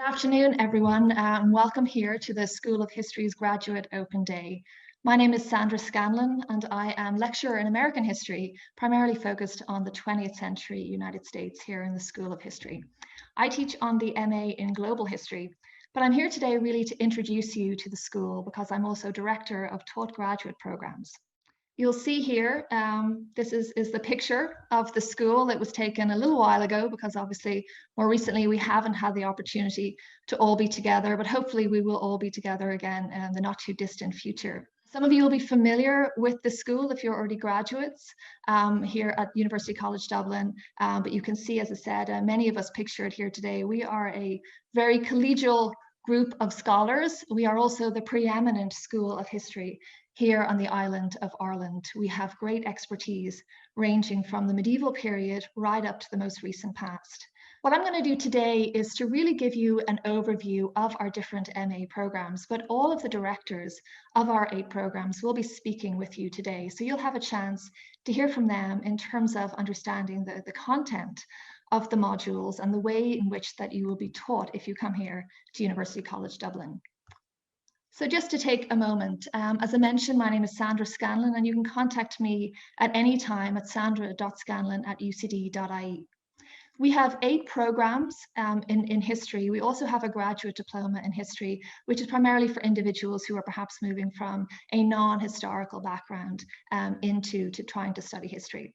Good afternoon, everyone, and welcome here to the School of History's Graduate Open Day. My name is Sandra Scanlon, and I am lecturer in American history, primarily focused on the 20th century United States here in the School of History. I teach on the MA in Global History, but I'm here today really to introduce you to the school because I'm also Director of Taught Graduate Programs. You'll see here, this is the picture of the school. It was taken a little while ago because obviously more recently we haven't had the opportunity to all be together, but hopefully we will all be together again in the not too distant future. Some of you will be familiar with the school if you're already graduates here at University College Dublin, but you can see, as I said, many of us pictured here today. We are a very collegial group of scholars. We are also the preeminent School of History here on the island of Ireland. We have great expertise ranging from the medieval period right up to the most recent past. What I'm going to do today is to really give you an overview of our different MA programs, but all of the directors of our 8 programs will be speaking with you today. So you'll have a chance to hear from them in terms of understanding the content of the modules and the way in which that you will be taught if you come here to University College Dublin. So just to take a moment, as I mentioned, my name is Sandra Scanlon, and you can contact me at any time at sandra.scanlon@ucd.ie. We have 8 programs in history. We also have a graduate diploma in history, which is primarily for individuals who are perhaps moving from a non-historical background into trying to study history.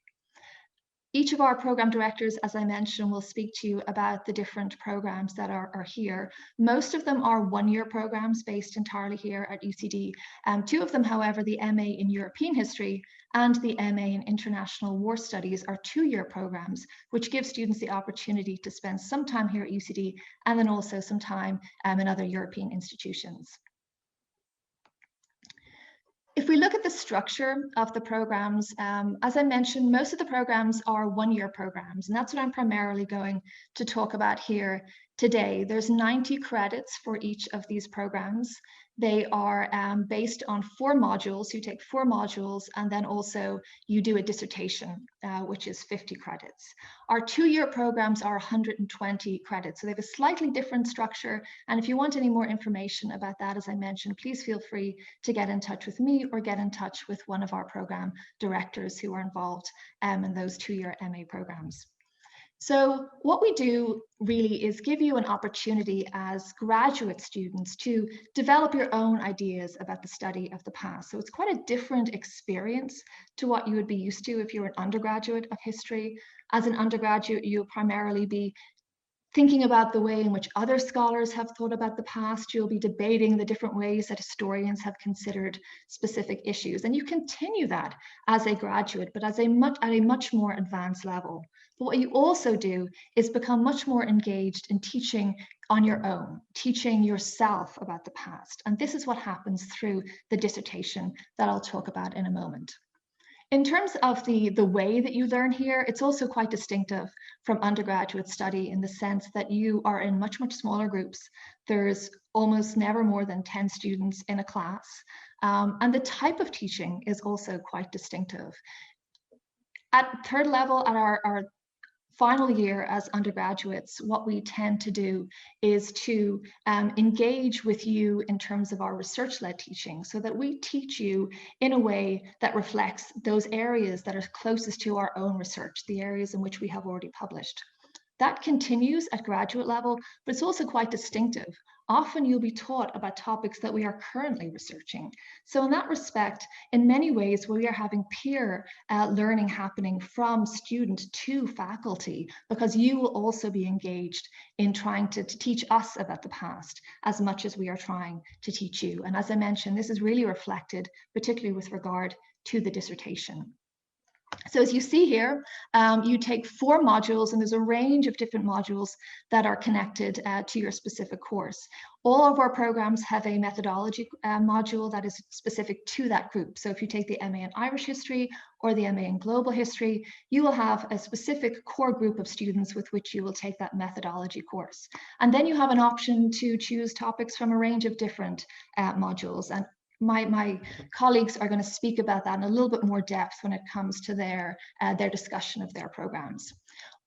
Each of our program directors, as I mentioned, will speak to you about the different programs that are here. Most of them are one-year programs based entirely here at UCD. 2 of them, however, the MA in European History and the MA in International War Studies are 2-year programs, which give students the opportunity to spend some time here at UCD and then also some time in other European institutions. If we look at the structure of the programs, as I mentioned, most of the programs are one-year programs, and that's what I'm primarily going to talk about here today. There's 90 credits for each of these programs. They are based on 4 modules. You take 4 modules, and then also you do a dissertation, which is 50 credits. Our 2-year programs are 120 credits, so they have a slightly different structure. And if you want any more information about that, as I mentioned, please feel free to get in touch with me or get in touch with one of our program directors who are involved in those 2-year MA programs. So what we do really is give you an opportunity as graduate students to develop your own ideas about the study of the past. So it's quite a different experience to what you would be used to if you're an undergraduate of history. As an undergraduate, you'll primarily be thinking about the way in which other scholars have thought about the past. You'll be debating the different ways that historians have considered specific issues. And you continue that as a graduate, but at a much more advanced level. But what you also do is become much more engaged in teaching on your own, teaching yourself about the past. And this is what happens through the dissertation that I'll talk about in a moment. In terms of the way that you learn here, it's also quite distinctive from undergraduate study in the sense that you are in much smaller groups. There's almost never more than 10 students in a class. And the type of teaching is also quite distinctive. At 3rd level, at our final year as undergraduates, what we tend to do is to engage with you in terms of our research-led teaching so that we teach you in a way that reflects those areas that are closest to our own research, the areas in which we have already published. That continues at graduate level, but it's also quite distinctive. Often you'll be taught about topics that we are currently researching. So in that respect, in many ways, we are having peer learning happening from student to faculty, because you will also be engaged in trying to teach us about the past as much as we are trying to teach you. And as I mentioned, this is really reflected, particularly with regard to the dissertation. So as you see here, you take 4 modules, and there's a range of different modules that are connected to your specific course. All of our programs have a methodology module that is specific to that group. So if you take the MA in Irish History or the MA in Global History, you will have a specific core group of students with which you will take that methodology course. And then you have an option to choose topics from a range of different modules. And my colleagues are going to speak about that in a little bit more depth when it comes to their discussion of their programs.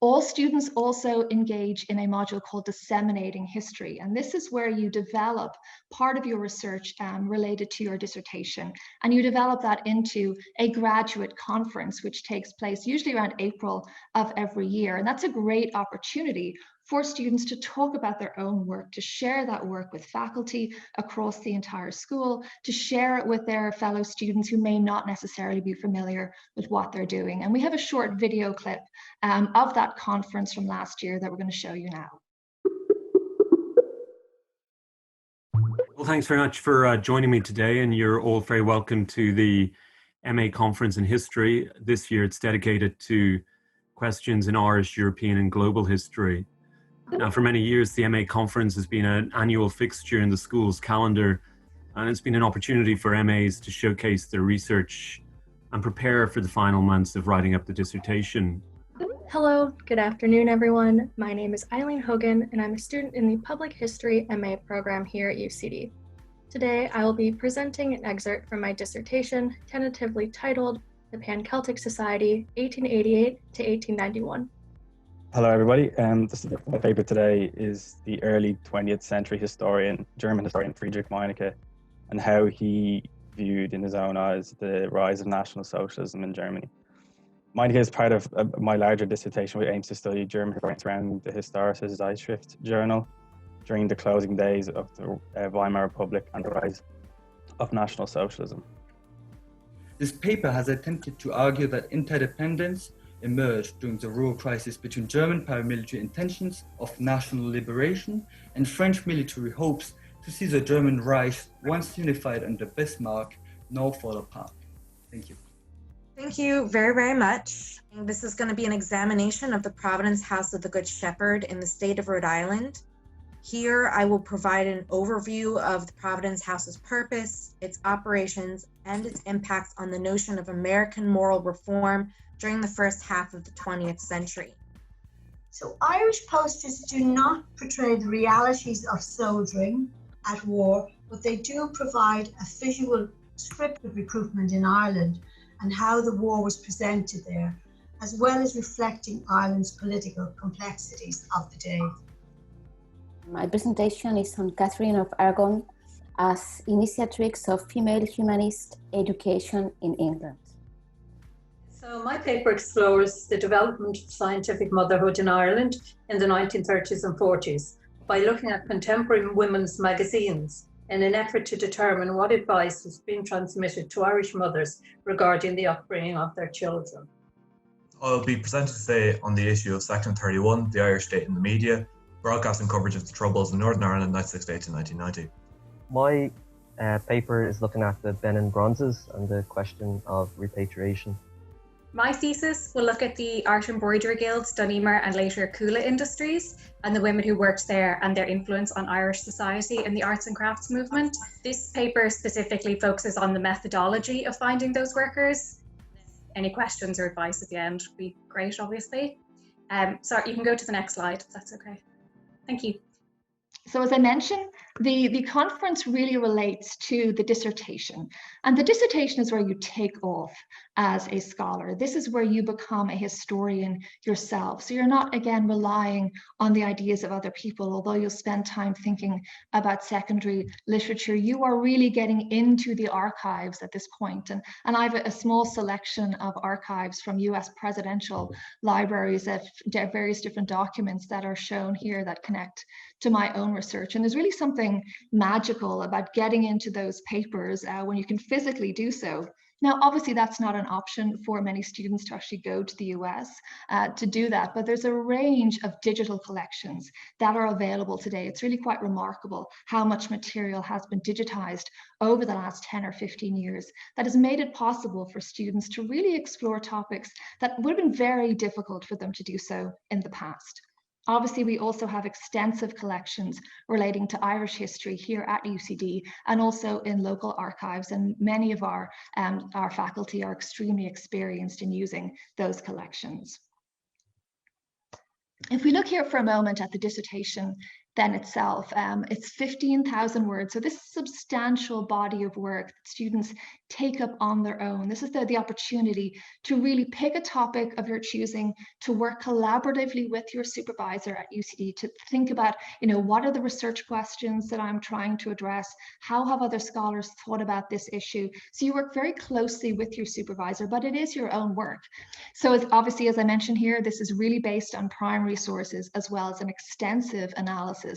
All students also engage in a module called Disseminating History, and this is where you develop part of your research related to your dissertation, and you develop that into a graduate conference, which takes place usually around April of every year. And that's a great opportunity for students to talk about their own work, to share that work with faculty across the entire school, to share it with their fellow students who may not necessarily be familiar with what they're doing. And we have a short video clip of that conference from last year that we're going to show you now. Well, thanks very much for joining me today, and you're all very welcome to the MA Conference in History. This year it's dedicated to questions in Irish, European and global history. Now, for many years, the MA Conference has been an annual fixture in the school's calendar, and it's been an opportunity for MAs to showcase their research and prepare for the final months of writing up the dissertation. Hello, good afternoon, everyone. My name is Eileen Hogan, and I'm a student in the Public History MA program here at UCD. Today, I will be presenting an excerpt from my dissertation, tentatively titled The Pan-Celtic Society, 1888 to 1891. Hello, everybody. My paper today is the early 20th century German historian Friedrich Meinecke, and how he viewed in his own eyes the rise of National Socialism in Germany. Meinecke is part of my larger dissertation, which aims to study German historians around the Historische Zeitschrift journal during the closing days of the Weimar Republic and the rise of National Socialism. This paper has attempted to argue that interdependence emerged during the Ruhr crisis between German paramilitary intentions of national liberation and French military hopes to see the German Reich, once unified under Bismarck, now fall apart. Thank you. Thank you very, very much. This is going to be an examination of the Providence House of the Good Shepherd in the state of Rhode Island. Here, I will provide an overview of the Providence House's purpose, its operations, and its impacts on the notion of American moral reform during the first half of the 20th century. So Irish posters do not portray the realities of soldiering at war, but they do provide a visual script of recruitment in Ireland and how the war was presented there, as well as reflecting Ireland's political complexities of the day. My presentation is on Catherine of Aragon as initiatrix of female humanist education in England. So my paper explores the development of scientific motherhood in Ireland in the 1930s and 40s by looking at contemporary women's magazines in an effort to determine what advice was being transmitted to Irish mothers regarding the upbringing of their children. I'll be presenting today on the issue of Section 31, the Irish state in the media, broadcasting coverage of the Troubles in Northern Ireland 1968 to 1990. My paper is looking at the Benin Bronzes and the question of repatriation. My thesis will look at the Art Embroidery Guild's Doneamer and later Coola industries and the women who worked there and their influence on Irish society in the arts and crafts movement. This paper specifically focuses on the methodology of finding those workers. Any questions or advice at the end would be great, obviously. So you can go to the next slide, if that's okay. Thank you. So as I mentioned, the conference really relates to the dissertation. And the dissertation is where you take off as a scholar. This is where you become a historian yourself. So you're not, again, relying on the ideas of other people, although you'll spend time thinking about secondary literature. You are really getting into the archives at this point. And I have a small selection of archives from US presidential libraries of various different documents that are shown here that connect to my own research. And there's really something magical about getting into those papers when you can physically do so. Now, obviously, that's not an option for many students to actually go to the US to do that, but there's a range of digital collections that are available today. It's really quite remarkable how much material has been digitized over the last 10 or 15 years that has made it possible for students to really explore topics that would have been very difficult for them to do so in the past. Obviously, we also have extensive collections relating to Irish history here at UCD and also in local archives, and many of our faculty are extremely experienced in using those collections. If we look here for a moment at the dissertation, then itself. It's 15,000 words. So this is a substantial body of work that students take up on their own. This is the opportunity to really pick a topic of your choosing, to work collaboratively with your supervisor at UCD, to think about, what are the research questions that I'm trying to address? How have other scholars thought about this issue? So you work very closely with your supervisor, but it is your own work. So obviously, as I mentioned here, this is really based on primary sources as well as an extensive analysis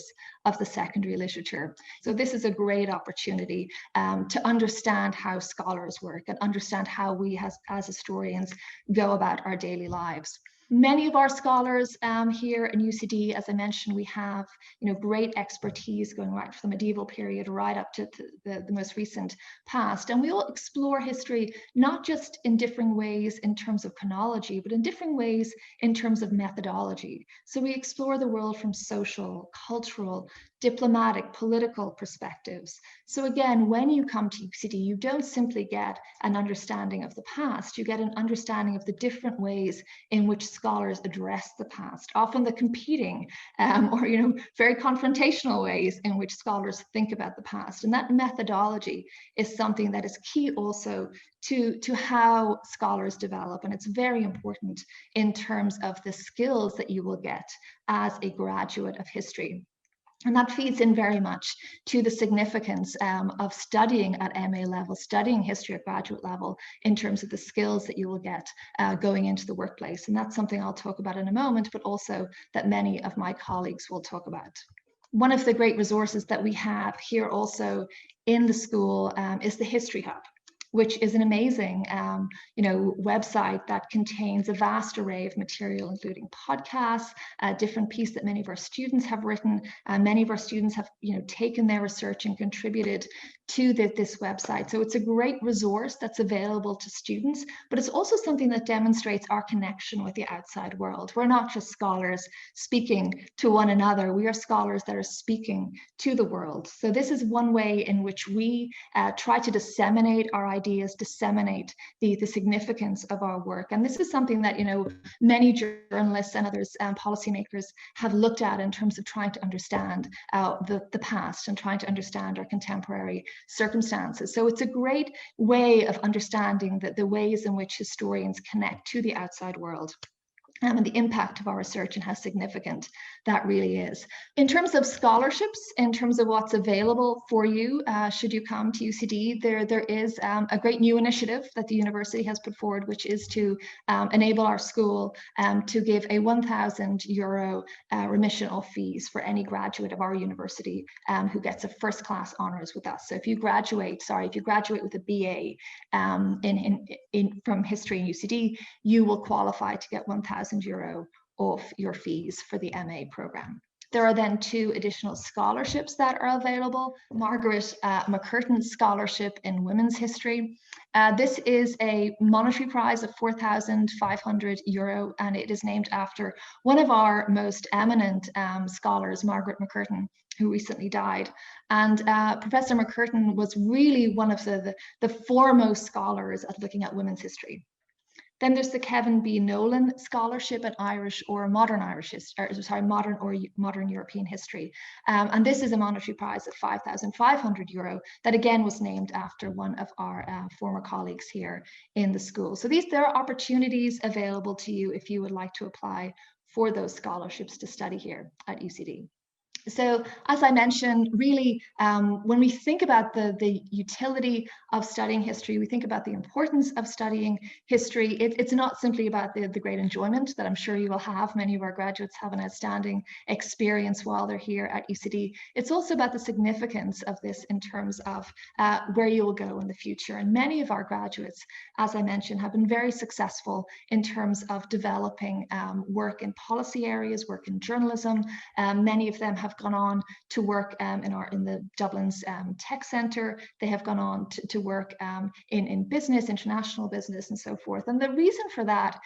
of the secondary literature. So this is a great opportunity to understand how scholars work and understand how we as historians go about our daily lives. Many of our scholars here in UCD, as I mentioned, we have great expertise going right from the medieval period right up to the most recent past. And we all explore history not just in different ways in terms of chronology, but in different ways in terms of methodology. So we explore the world from social, cultural, diplomatic, political perspectives. So again, when you come to UCD, you don't simply get an understanding of the past, you get an understanding of the different ways in which scholars address the past, often the competing or very confrontational ways in which scholars think about the past. And that methodology is something that is key also to how scholars develop. And it's very important in terms of the skills that you will get as a graduate of history. And that feeds in very much to the significance of studying at MA level, studying history at graduate level in terms of the skills that you will get going into the workplace. And that's something I'll talk about in a moment, but also that many of my colleagues will talk about. One of the great resources that we have here also in the school is the History Hub, which is an amazing website that contains a vast array of material, including podcasts, different pieces that many of our students have written. Many of our students have taken their research and contributed to this website. So it's a great resource that's available to students, but it's also something that demonstrates our connection with the outside world. We're not just scholars speaking to one another, we are scholars that are speaking to the world. So this is one way in which we try to disseminate our ideas, disseminate the significance of our work. And this is something that many journalists and others, policymakers, have looked at in terms of trying to understand the past and trying to understand our contemporary circumstances. So it's a great way of understanding the ways in which historians connect to the outside world. And the impact of our research and how significant that really is. In terms of scholarships, in terms of what's available for you, should you come to UCD, there is a great new initiative that the university has put forward, which is to enable our school to give a €1,000 remission of fees for any graduate of our university who gets a first class honors with us. So if you graduate with a BA from history in UCD, you will qualify to get €1,000 off your fees for the MA program. There are then 2 additional scholarships that are available. Margaret McCurtain Scholarship in Women's History. This is a monetary prize of €4,500, and it is named after one of our most eminent scholars, Margaret McCurtain, who recently died. And Professor McCurtain was really one of the foremost scholars at looking at women's history. Then there's the Kevin B. Nolan Scholarship in Irish or Modern European History. And this is a monetary prize of €5,500 that again was named after one of our former colleagues here in the school. So there are opportunities available to you if you would like to apply for those scholarships to study here at UCD. So as I mentioned, really, when we think about the utility of studying history, we think about the importance of studying history. It's not simply about the great enjoyment that I'm sure you will have. Many of our graduates have an outstanding experience while they're here at UCD. It's also about the significance of this in terms of where you will go in the future. And many of our graduates, as I mentioned, have been very successful in terms of developing work in policy areas, work in journalism. Many of them have gone on to work in the Dublin's Tech Centre. They have gone on to work in business, international business, and so forth. And the reason for that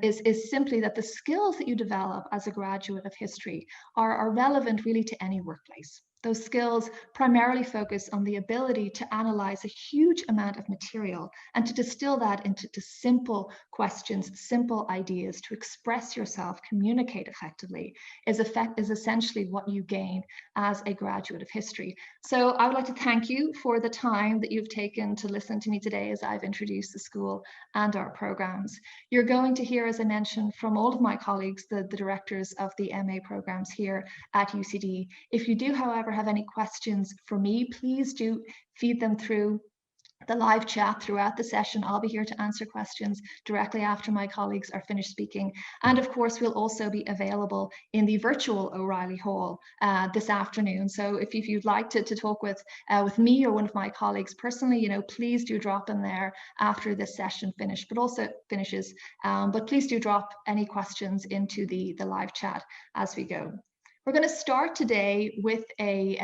is simply that the skills that you develop as a graduate of history are relevant really to any workplace. Those skills primarily focus on the ability to analyze a huge amount of material and to distill that into simple questions, simple ideas, to express yourself, communicate effectively, is essentially what you gain as a graduate of history. So I would like to thank you for the time that you've taken to listen to me today as I've introduced the school and our programs. You're going to hear, as I mentioned, from all of my colleagues, the directors of the MA programs here at UCD. If you do, however, have any questions for me, please do feed them through the live chat throughout the session. I'll be here to answer questions directly after my colleagues are finished speaking. And of course, we'll also be available in the virtual O'Reilly Hall this afternoon. So if you'd like to talk with me or one of my colleagues personally, please do drop in there after this session finishes. But please do drop any questions into the live chat as we go. We're going to start today with a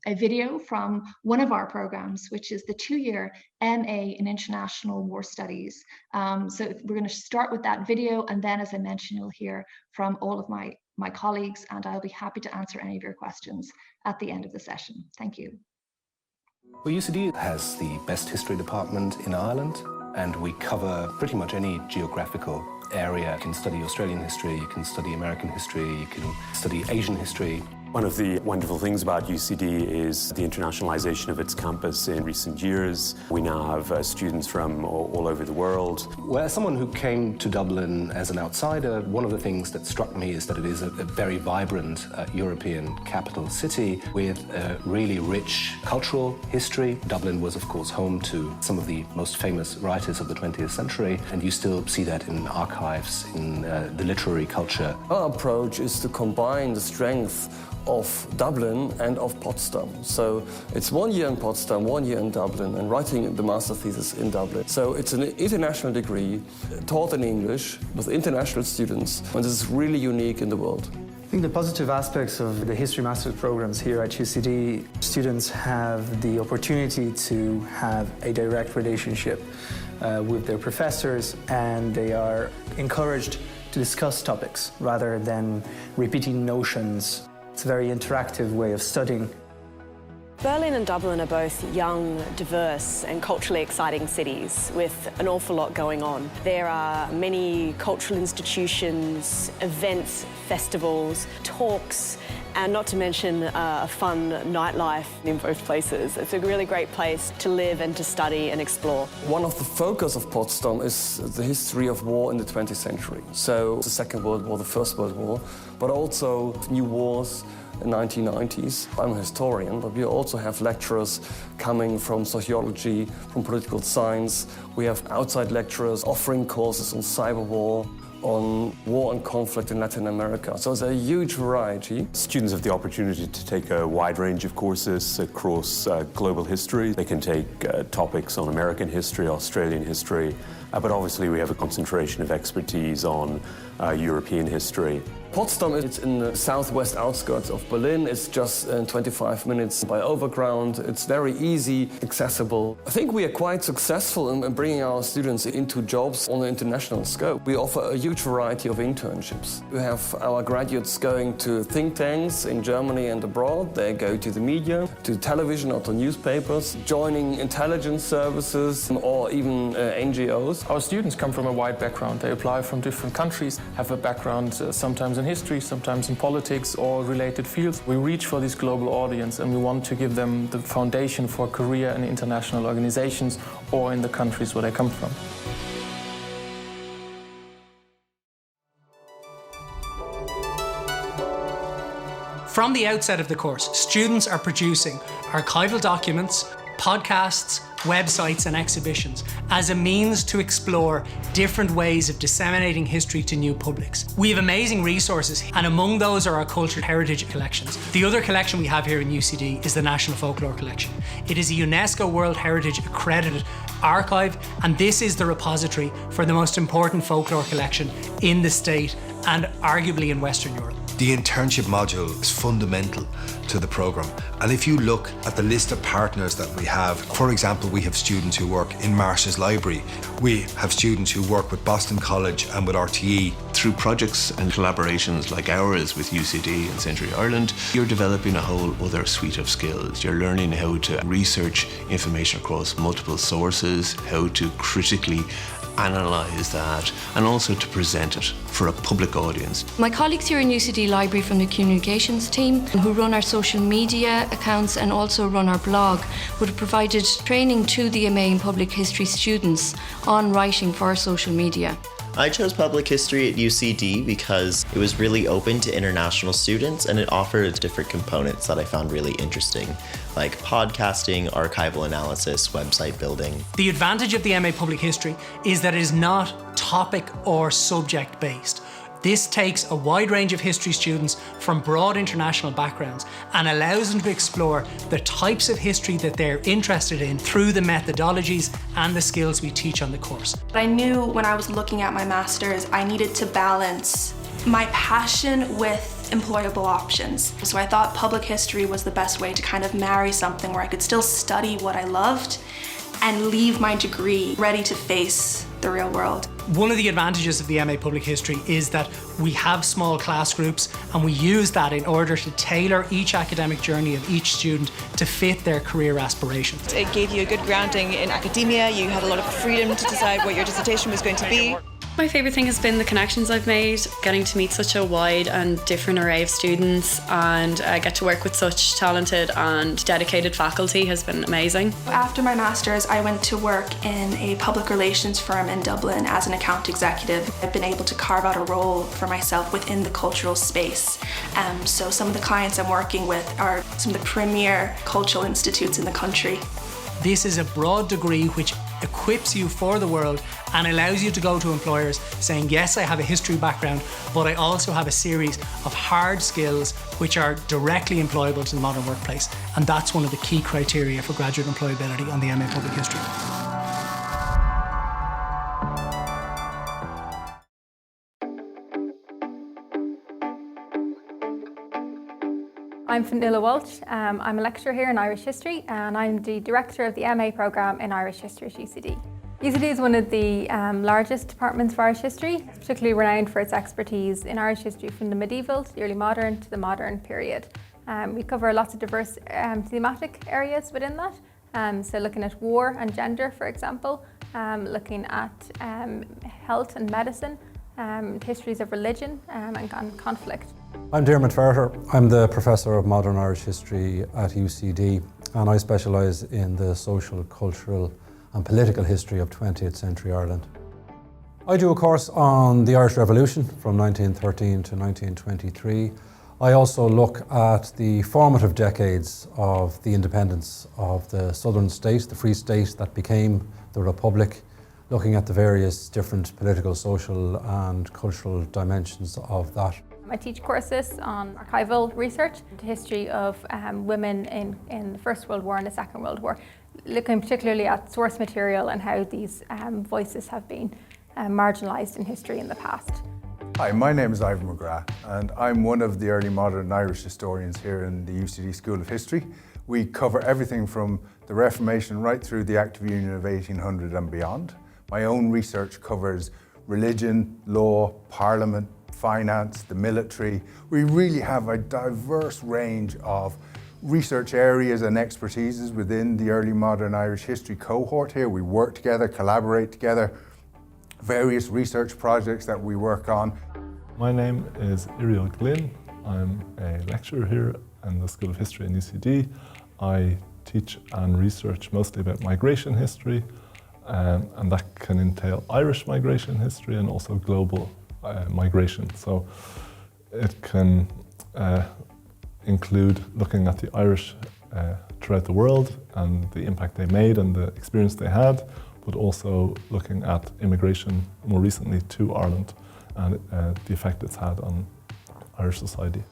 video from one of our programs, which is the 2-year MA in International War Studies. So we're going to start with that video, and then, as I mentioned, you'll hear from all of my colleagues, and I'll be happy to answer any of your questions at the end of the session. Thank you. Well, UCD has the best history department in Ireland, and we cover pretty much any geographical area. You can study Australian history, you can study American history, you can study Asian history. One of the wonderful things about UCD is the internationalization of its campus in recent years. We now have students from all over the world. Well, as someone who came to Dublin as an outsider, one of the things that struck me is that it is a very vibrant European capital city with a really rich cultural history. Dublin was, of course, home to some of the most famous writers of the 20th century, and you still see that in archives, in the literary culture. Our approach is to combine the strength of Dublin and of Potsdam. So it's 1 year in Potsdam, 1 year in Dublin, and writing the master thesis in Dublin. So it's an international degree taught in English with international students, and this is really unique in the world. I think the positive aspects of the History Master's programs here at UCD, students have the opportunity to have a direct relationship with their professors, and they are encouraged to discuss topics rather than repeating notions. It's a very interactive way of studying. Berlin and Dublin are both young, diverse and culturally exciting cities with an awful lot going on. There are many cultural institutions, events, festivals, talks, and not to mention a fun nightlife in both places. It's a really great place to live and to study and explore. One of the focus of Potsdam is the history of war in the 20th century. So the Second World War, the First World War, but also new wars in the 1990s. I'm a historian, but we also have lecturers coming from sociology, from political science. We have outside lecturers offering courses on cyber war, on war and conflict in Latin America. So it's a huge variety. Students have the opportunity to take a wide range of courses across global history. They can take topics on American history, Australian history, but obviously we have a concentration of expertise on European history. Potsdam is in the southwest outskirts of Berlin. It's just 25 minutes by overground. It's very easy, accessible. I think we are quite successful in bringing our students into jobs on an international scope. We offer a huge variety of internships. We have our graduates going to think tanks in Germany and abroad. They go to the media, to television or to newspapers, joining intelligence services or even NGOs. Our students come from a wide background. They apply from different countries, have a background sometimes in history, sometimes in politics or related fields. We reach for this global audience and we want to give them the foundation for a career in international organizations or in the countries where they come from. From the outset of the course, students are producing archival documents, podcasts, websites and exhibitions as a means to explore different ways of disseminating history to new publics. We have amazing resources, and among those are our cultural heritage collections. The other collection we have here in UCD is the National Folklore Collection. It is a UNESCO World Heritage accredited archive, and this is the repository for the most important folklore collection in the state and arguably in Western Europe. The internship module is fundamental to the programme, and if you look at the list of partners that we have, for example, we have students who work in Marsh's Library, we have students who work with Boston College and with RTE. Through projects and collaborations like ours with UCD and Century Ireland, you're developing a whole other suite of skills. You're learning how to research information across multiple sources, how to critically analyse that, and also to present it for a public audience. My colleagues here in UCD Library from the communications team, who run our social media accounts and also run our blog, would have provided training to the MA in Public History students on writing for social media. I chose public history at UCD because it was really open to international students and it offered different components that I found really interesting, like podcasting, archival analysis, website building. The advantage of the MA Public History is that it is not topic or subject based. This takes a wide range of history students from broad international backgrounds and allows them to explore the types of history that they're interested in through the methodologies and the skills we teach on the course. I knew when I was looking at my master's, I needed to balance my passion with employable options. So I thought public history was the best way to kind of marry something where I could still study what I loved and leave my degree ready to face the real world. One of the advantages of the MA Public History is that we have small class groups and we use that in order to tailor each academic journey of each student to fit their career aspirations. It gave you a good grounding in academia, you had a lot of freedom to decide what your dissertation was going to be. My favourite thing has been the connections I've made, getting to meet such a wide and different array of students and get to work with such talented and dedicated faculty has been amazing. After my master's, I went to work in a public relations firm in Dublin as an account executive. I've been able to carve out a role for myself within the cultural space. So some of the clients I'm working with are some of the premier cultural institutes in the country. This is a broad degree which equips you for the world and allows you to go to employers saying, yes, I have a history background, but I also have a series of hard skills which are directly employable to the modern workplace. And that's one of the key criteria for graduate employability on the MA Public History. I'm Fionnuala Walsh. I'm a lecturer here in Irish History and I'm the director of the MA programme in Irish History at UCD. UCD is one of the largest departments for Irish history, particularly renowned for its expertise in Irish history from the medieval to the early modern to the modern period. We cover lots of diverse thematic areas within that, so looking at war and gender, for example, looking at health and medicine, histories of religion and conflict. I'm Diarmaid Ferriter. I'm the Professor of Modern Irish History at UCD and I specialise in the social, cultural and political history of 20th century Ireland. I do a course on the Irish Revolution from 1913 to 1923. I also look at the formative decades of the independence of the southern state, the Free State that became the Republic, looking at the various different political, social and cultural dimensions of that. I teach courses on archival research, the history of women in the First World War and the Second World War, looking particularly at source material and how these voices have been marginalised in history in the past. Hi, my name is Ivan McGrath and I'm one of the early modern Irish historians here in the UCD School of History. We cover everything from the Reformation right through the Act of Union of 1800 and beyond. My own research covers religion, law, parliament, finance, the military. We really have a diverse range of research areas and expertises within the early modern Irish history cohort here. We work together, collaborate together, various research projects that we work on. My name is Iriel Glynn. I'm a lecturer here in the School of History in UCD. I teach and research mostly about migration history, and that can entail Irish migration history and also global migration. So it can include looking at the Irish throughout the world and the impact they made and the experience they had, but also looking at immigration more recently to Ireland and the effect it's had on Irish society.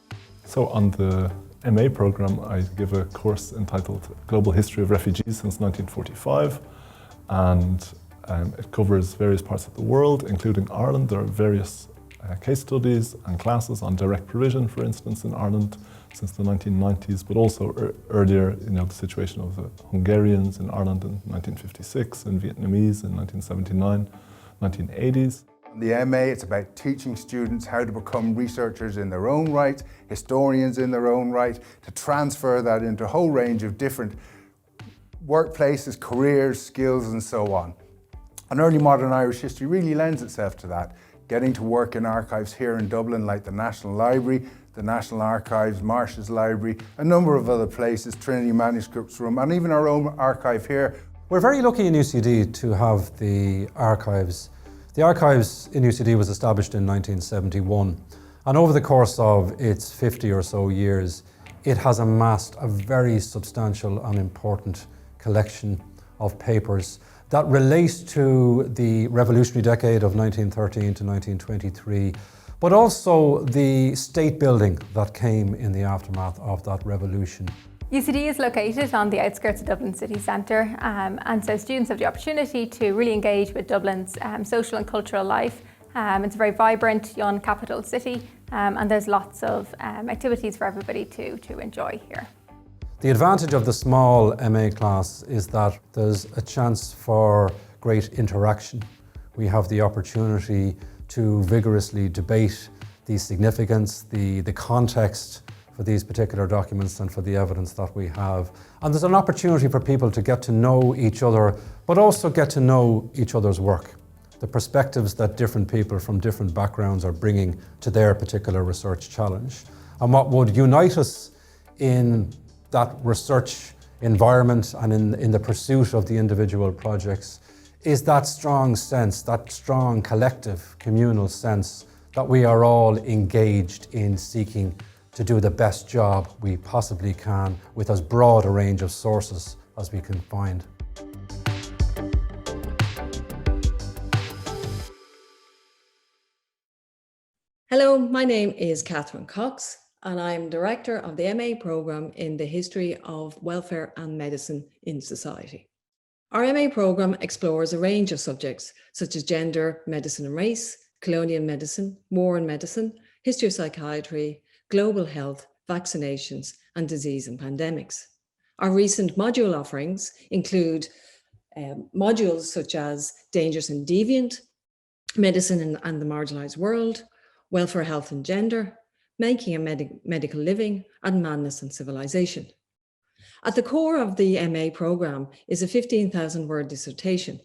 So on the MA programme, I give a course entitled Global History of Refugees since 1945, and it covers various parts of the world, including Ireland. There are various case studies and classes on direct provision, for instance, in Ireland since the 1990s, but also earlier, the situation of the Hungarians in Ireland in 1956 and Vietnamese in 1979, 1980s. The MA, it's about teaching students how to become researchers in their own right, historians in their own right, to transfer that into a whole range of different workplaces, careers, skills, and so on. And early modern Irish history really lends itself to that. Getting to work in archives here in Dublin, like the National Library, the National Archives, Marsh's Library, a number of other places, Trinity Manuscripts Room, and even our own archive here. We're very lucky in UCD to have the archives. The archives in UCD was established in 1971, and over the course of its 50 or so years, it has amassed a very substantial and important collection of papers that relate to the revolutionary decade of 1913 to 1923, but also the state building that came in the aftermath of that revolution. UCD is located on the outskirts of Dublin city centre, and so students have the opportunity to really engage with Dublin's social and cultural life. It's a very vibrant young capital city, and there's lots of activities for everybody to enjoy here. The advantage of the small MA class is that there's a chance for great interaction. We have the opportunity to vigorously debate the significance, the context for these particular documents and for the evidence that we have. And there's an opportunity for people to get to know each other, but also get to know each other's work, the perspectives that different people from different backgrounds are bringing to their particular research challenge. And what would unite us in that research environment and in the pursuit of the individual projects is that strong sense, that strong collective communal sense that we are all engaged in seeking to do the best job we possibly can with as broad a range of sources as we can find. Hello, my name is Catherine Cox, and I'm Director of the MA programme in the History of Welfare and Medicine in Society. Our MA programme explores a range of subjects such as gender, medicine and race, colonial medicine, war and medicine, history of psychiatry, global health, vaccinations, and disease and pandemics. Our recent module offerings include modules such as Dangerous and Deviant, Medicine and the Marginalised World, Welfare, Health and Gender, Making a Medical Living, and Madness and Civilization. At the core of the MA programme is a 15,000-word dissertation,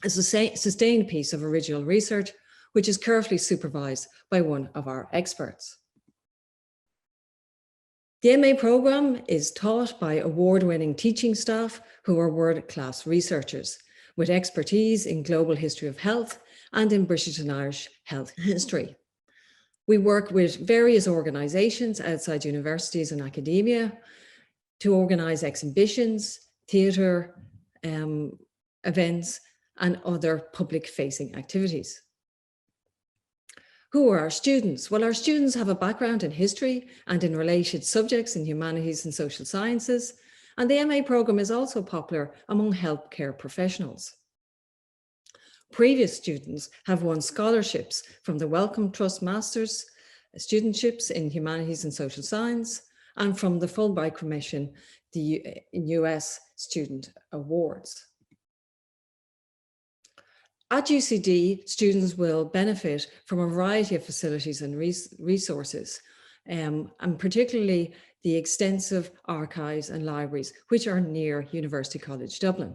a sustained piece of original research which is carefully supervised by one of our experts. The MA programme is taught by award-winning teaching staff who are world-class researchers with expertise in global history of health and in British and Irish health history. We work with various organisations outside universities and academia to organise exhibitions, theatre, events, and other public-facing activities. Who are our students? Well, our students have a background in history and in related subjects in humanities and social sciences, and the MA programme is also popular among healthcare professionals. Previous students have won scholarships from the Wellcome Trust Masters, studentships in humanities and social science, and from the Fulbright Commission, the US Student Awards. At UCD, students will benefit from a variety of facilities and resources, and particularly the extensive archives and libraries, which are near University College Dublin.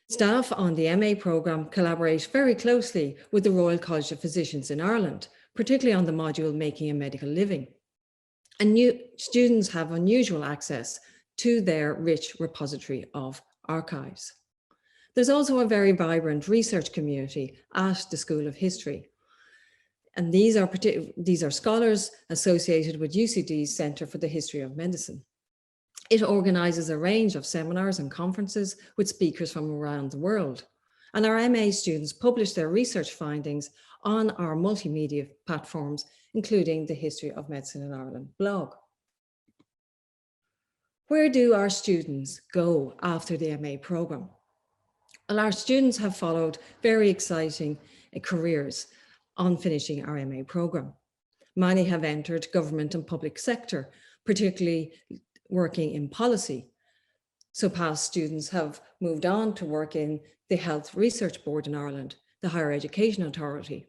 Staff on the MA programme collaborate very closely with the Royal College of Physicians in Ireland, particularly on the module Making a Medical Living. And students have unusual access to their rich repository of archives. There's also a very vibrant research community at the School of History. And these are scholars associated with UCD's Centre for the History of Medicine. It organises a range of seminars and conferences with speakers from around the world. And our MA students publish their research findings on our multimedia platforms, including the History of Medicine in Ireland blog. Where do our students go after the MA programme? Well, our students have followed very exciting careers on finishing our MA programme. Many have entered government and public sector, particularly working in policy. So past students have moved on to work in the Health Research Board in Ireland, the Higher Education Authority,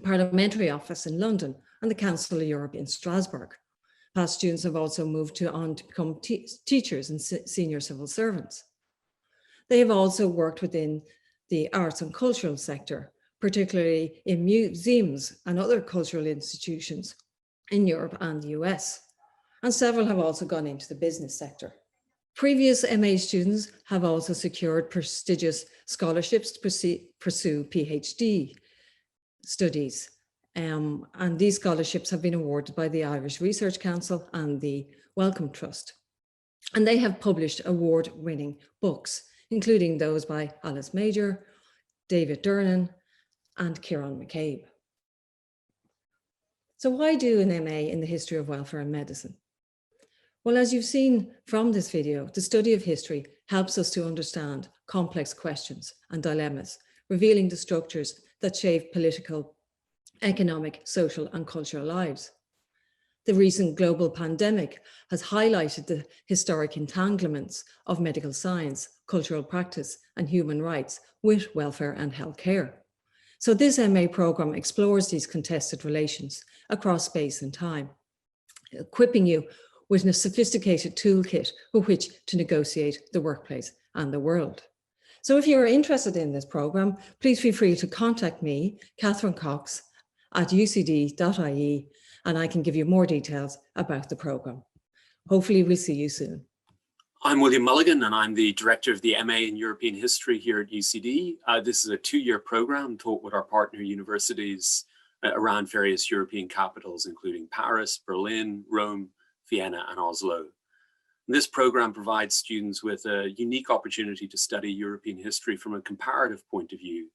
Parliamentary Office in London, and the Council of Europe in Strasbourg. Past students have also moved on to become teachers and senior civil servants. They have also worked within the arts and cultural sector, particularly in museums and other cultural institutions in Europe and the US. And several have also gone into the business sector. Previous MA students have also secured prestigious scholarships to pursue PhD studies. And these scholarships have been awarded by the Irish Research Council and the Wellcome Trust. And they have published award-winning books, including those by Alice Major, David Dernan, and Kieran McCabe. So why do an MA in the history of welfare and medicine? Well, as you've seen from this video, the study of history helps us to understand complex questions and dilemmas, revealing the structures that shape political, economic, social, and cultural lives. The recent global pandemic has highlighted the historic entanglements of medical science, cultural practice, and human rights with welfare and healthcare. So this MA programme explores these contested relations across space and time, equipping you with a sophisticated toolkit with which to negotiate the workplace and the world. So if you're interested in this programme, please feel free to contact me, Catherine Cox, at ucd.ie, and I can give you more details about the programme. Hopefully we'll see you soon. I'm William Mulligan, and I'm the Director of the MA in European History here at UCD. This is a 2-year programme taught with our partner universities around various European capitals, including Paris, Berlin, Rome, Vienna, and Oslo. And this programme provides students with a unique opportunity to study European history from a comparative point of view,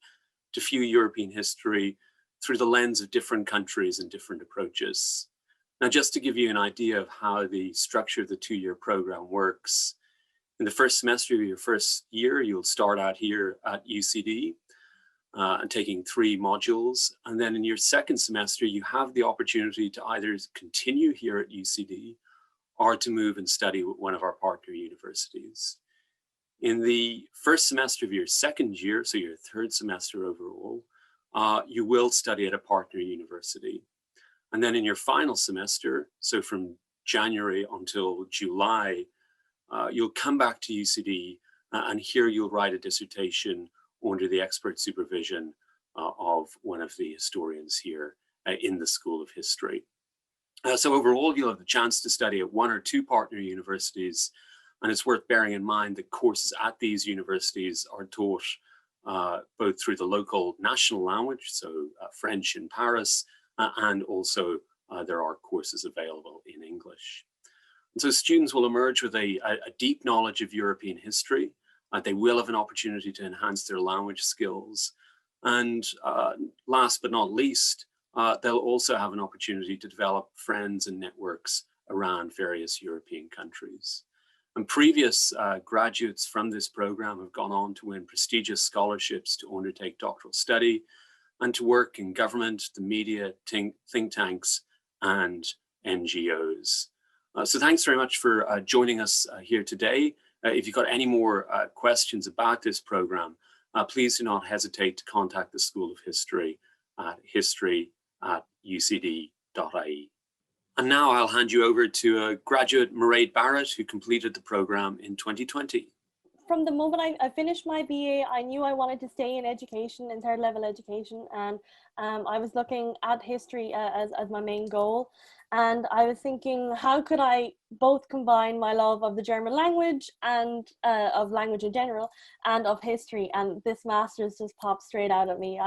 to view European history through the lens of different countries and different approaches. Now, just to give you an idea of how the structure of the 2-year program works, in the first semester of your first year, you'll start out here at UCD and taking 3 modules. And then in your second semester, you have the opportunity to either continue here at UCD or to move and study with one of our partner universities. In the first semester of your second year, so your 3rd semester overall, you will study at a partner university. And then in your final semester, so from January until July, you'll come back to UCD and here you'll write a dissertation under the expert supervision of one of the historians here in the School of History. So overall, you'll have the chance to study at 1 or 2 partner universities, and it's worth bearing in mind that courses at these universities are taught both through the local national language, so French in Paris, and also there are courses available in English. And so students will emerge with a deep knowledge of European history. They will have an opportunity to enhance their language skills. And last but not least, they'll also have an opportunity to develop friends and networks around various European countries. And previous graduates from this program have gone on to win prestigious scholarships to undertake doctoral study and to work in government, the media, think tanks, and NGOs. So thanks very much for joining us here today. If you've got any more questions about this program, please do not hesitate to contact the School of History at history@ucd.ie. And now I'll hand you over to graduate Mairead Barrett, who completed the program in 2020. From the moment I finished my BA, I knew I wanted to stay in education, in 3rd level education, and I was looking at history as my main goal. And I was thinking, how could I both combine my love of the German language and of language in general and of history? And this master's just popped straight out at me.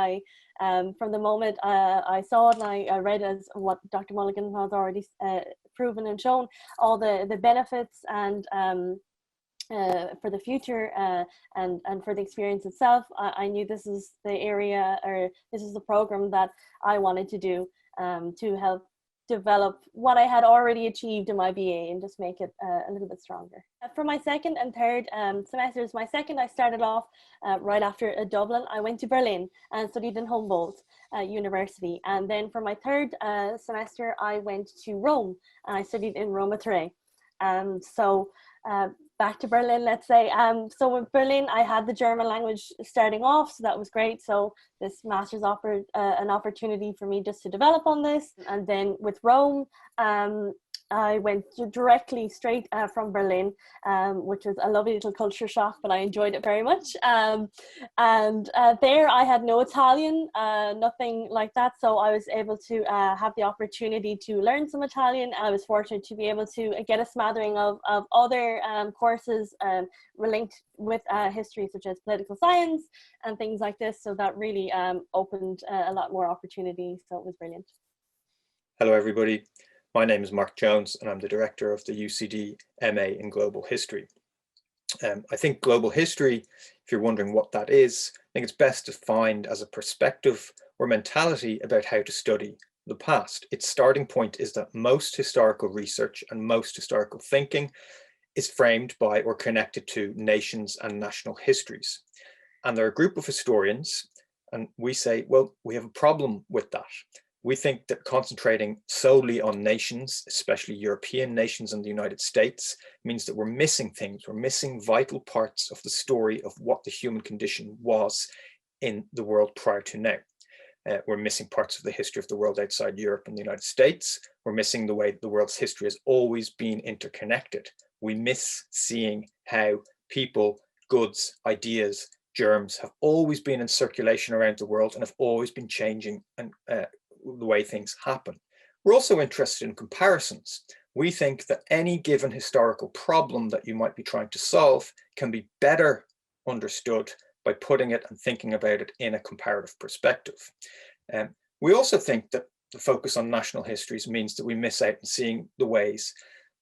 From the moment I saw it and I read as what Dr. Mulligan has already proven and shown, all the benefits and for the future and for the experience itself, I knew this is the area, or this is the program that I wanted to do to help develop what I had already achieved in my BA and just make it a little bit stronger. For my 2nd and 3rd semesters, my 2nd I started off right after Dublin. I went to Berlin and studied in Humboldt University, and then for my 3rd semester I went to Rome and I studied in Roma III. So back to Berlin, let's say. So in Berlin, I had the German language starting off, so that was great. So this master's offered an opportunity for me just to develop on this. And then with Rome, I went directly straight from Berlin, which was a lovely little culture shock, but I enjoyed it very much. And there I had no Italian, nothing like that. So I was able to have the opportunity to learn some Italian. I was fortunate to be able to get a smattering of other courses linked with history, such as political science and things like this. So that really opened a lot more opportunities. So it was brilliant. Hello, everybody. My name is Mark Jones, and I'm the director of the UCD MA in Global History. I think global history, if you're wondering what that is, I think it's best defined as a perspective or mentality about how to study the past. Its starting point is that most historical research and most historical thinking is framed by or connected to nations and national histories. And there are a group of historians, and we say, well, we have a problem with that. We think that concentrating solely on nations, especially European nations and the United States, means that we're missing things. We're missing vital parts of the story of what the human condition was in the world prior to now. We're missing parts of the history of the world outside Europe and the United States. We're missing the way the world's history has always been interconnected. We miss seeing how people, goods, ideas, germs have always been in circulation around the world and have always been changing and the way things happen. We're also interested in comparisons. We think that any given historical problem that you might be trying to solve can be better understood by putting it and thinking about it in a comparative perspective. We also think that the focus on national histories means that we miss out on seeing the ways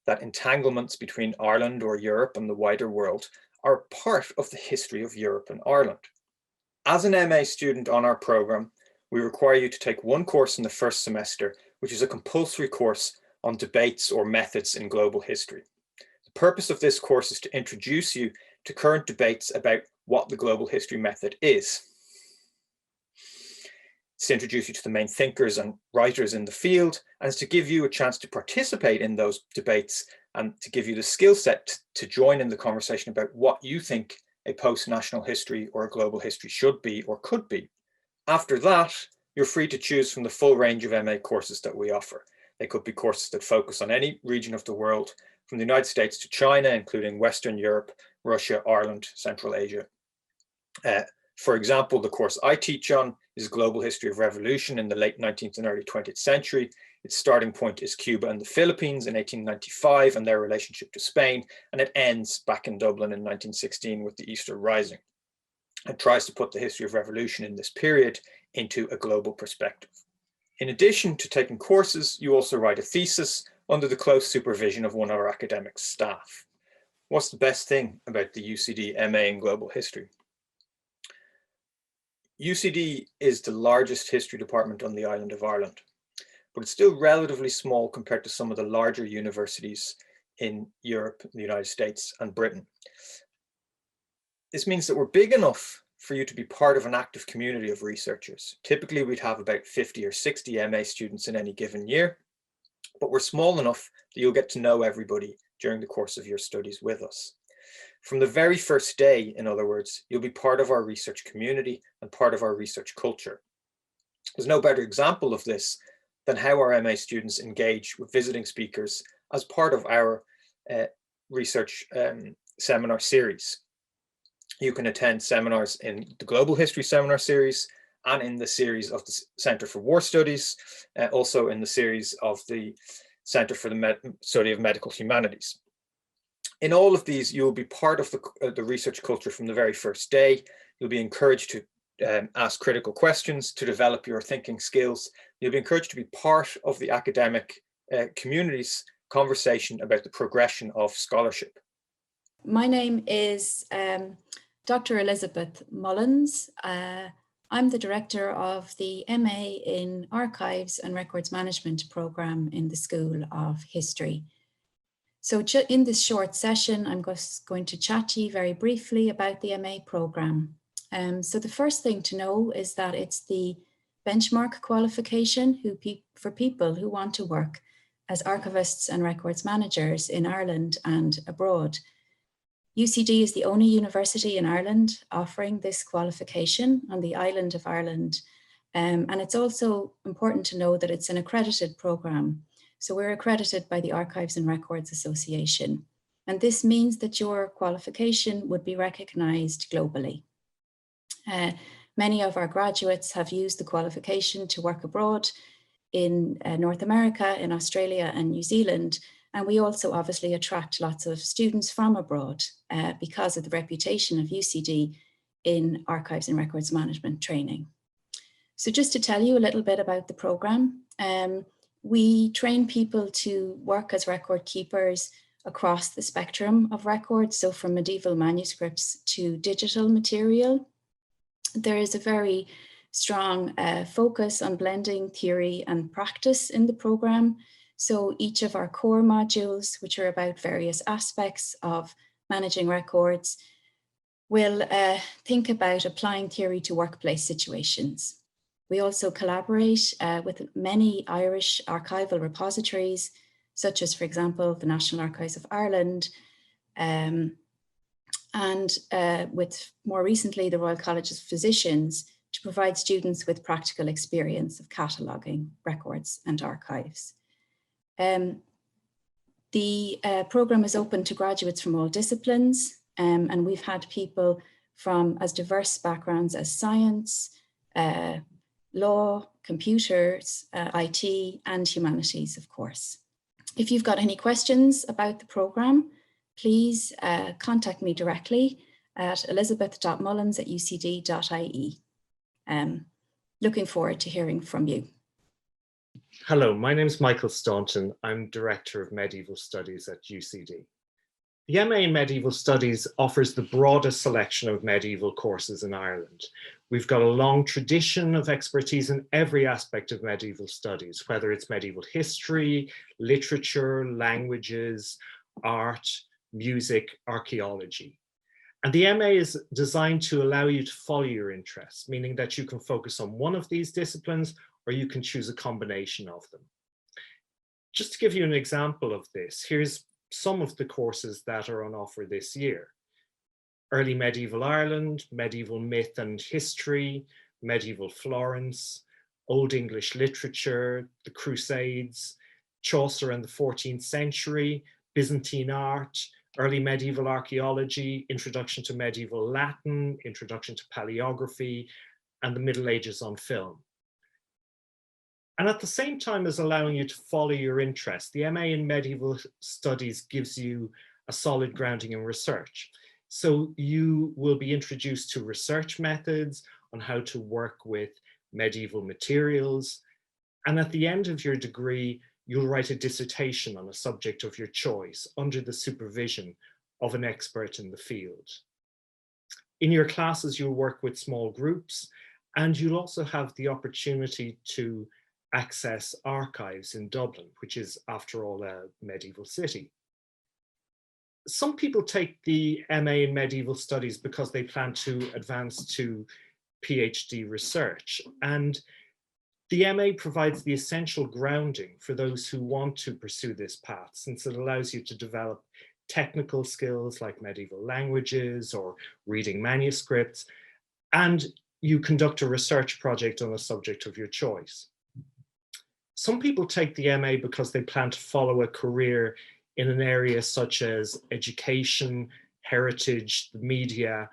that entanglements between Ireland or Europe and the wider world are part of the history of Europe and Ireland. As an MA student on our program, we require you to take one course in the first semester, which is a compulsory course on debates or methods in global history. The purpose of this course is to introduce you to current debates about what the global history method is. It's to introduce you to the main thinkers and writers in the field, and it's to give you a chance to participate in those debates and to give you the skill set to join in the conversation about what you think a post-national history or a global history should be or could be. After that, you're free to choose from the full range of MA courses that we offer. They could be courses that focus on any region of the world, from the United States to China, including Western Europe, Russia, Ireland, Central Asia. For example, the course I teach on is Global History of Revolution in the late 19th and early 20th century. Its starting point is Cuba and the Philippines in 1895 and their relationship to Spain, and it ends back in Dublin in 1916 with the Easter Rising. It tries to put the history of revolution in this period into a global perspective. In addition to taking courses, you also write a thesis under the close supervision of one of our academic staff. What's the best thing about the UCD MA in Global History? UCD is the largest history department on the island of Ireland, but it's still relatively small compared to some of the larger universities in Europe, the United States, and Britain. This means that we're big enough for you to be part of an active community of researchers. Typically, we'd have about 50 or 60 MA students in any given year, but we're small enough that you'll get to know everybody during the course of your studies with us. From the very first day, in other words, you'll be part of our research community and part of our research culture. There's no better example of this than how our MA students engage with visiting speakers as part of our research seminar series. You can attend seminars in the Global History Seminar Series and in the series of the Centre for War Studies, also in the series of the Centre for the Study of Medical Humanities. In all of these, you'll be part of the research culture from the very first day. You'll be encouraged to ask critical questions, to develop your thinking skills. You'll be encouraged to be part of the academic community's conversation about the progression of scholarship. My name is Dr. Elizabeth Mullins. I'm the director of the MA in Archives and Records Management program in the School of History. So in this short session, I'm just going to chat to you very briefly about the MA program. So the first thing to know is that it's the benchmark qualification for people who want to work as archivists and records managers in Ireland and abroad. UCD is the only university in Ireland offering this qualification on the island of Ireland. And it's also important to know that it's an accredited program. So we're accredited by the Archives and Records Association. And this means that your qualification would be recognized globally. Many of our graduates have used the qualification to work abroad in North America, in Australia and New Zealand. And we also obviously attract lots of students from abroad because of the reputation of UCD in archives and records management training. So just to tell you a little bit about the program, we train people to work as record keepers across the spectrum of records. So from medieval manuscripts to digital material. There is a very strong focus on blending theory and practice in the program. So each of our core modules, which are about various aspects of managing records, will think about applying theory to workplace situations. We also collaborate with many Irish archival repositories, such as, for example, the National Archives of Ireland, and with more recently, the Royal College of Physicians, to provide students with practical experience of cataloguing records and archives. The program is open to graduates from all disciplines, and we've had people from as diverse backgrounds as science, law, computers, IT, and humanities, of course. If you've got any questions about the program, please contact me directly at elizabeth.mullins@ucd.ie. Looking forward to hearing from you. Hello, my name is Michael Staunton. I'm Director of Medieval Studies at UCD. The MA in Medieval Studies offers the broadest selection of medieval courses in Ireland. We've got a long tradition of expertise in every aspect of medieval studies, whether it's medieval history, literature, languages, art, music, archaeology. And the MA is designed to allow you to follow your interests, meaning that you can focus on one of these disciplines or you can choose a combination of them. Just to give you an example of this, here's some of the courses that are on offer this year. Early Medieval Ireland, Medieval Myth and History, Medieval Florence, Old English Literature, the Crusades, Chaucer and the 14th Century, Byzantine Art, Early Medieval Archaeology, Introduction to Medieval Latin, Introduction to Paleography, and the Middle Ages on Film. And at the same time as allowing you to follow your interests, the MA in Medieval Studies gives you a solid grounding in research. So you will be introduced to research methods on how to work with medieval materials. And at the end of your degree, you'll write a dissertation on a subject of your choice under the supervision of an expert in the field. In your classes, you'll work with small groups, and you'll also have the opportunity to access archives in Dublin, which is, after all, a medieval city. Some people take the MA in Medieval Studies because they plan to advance to PhD research, and the MA provides the essential grounding for those who want to pursue this path, since it allows you to develop technical skills like medieval languages or reading manuscripts, and you conduct a research project on a subject of your choice. Some people take the MA because they plan to follow a career in an area such as education, heritage, the media,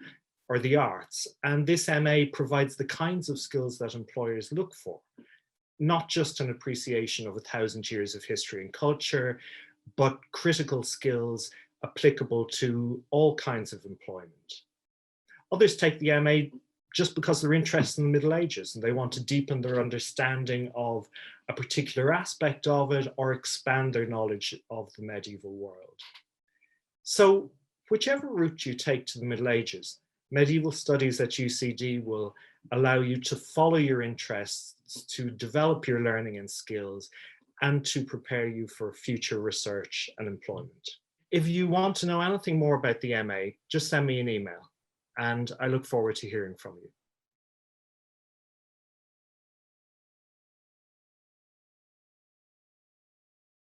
or the arts. And this MA provides the kinds of skills that employers look for, not just an appreciation of 1,000 years of history and culture, but critical skills applicable to all kinds of employment. Others take the MA just because they're interested in the Middle Ages and they want to deepen their understanding of a particular aspect of it or expand their knowledge of the medieval world. So whichever route you take to the Middle Ages, Medieval Studies at UCD will allow you to follow your interests, to develop your learning and skills, and to prepare you for future research and employment. If you want to know anything more about the MA, just send me an email, and I look forward to hearing from you.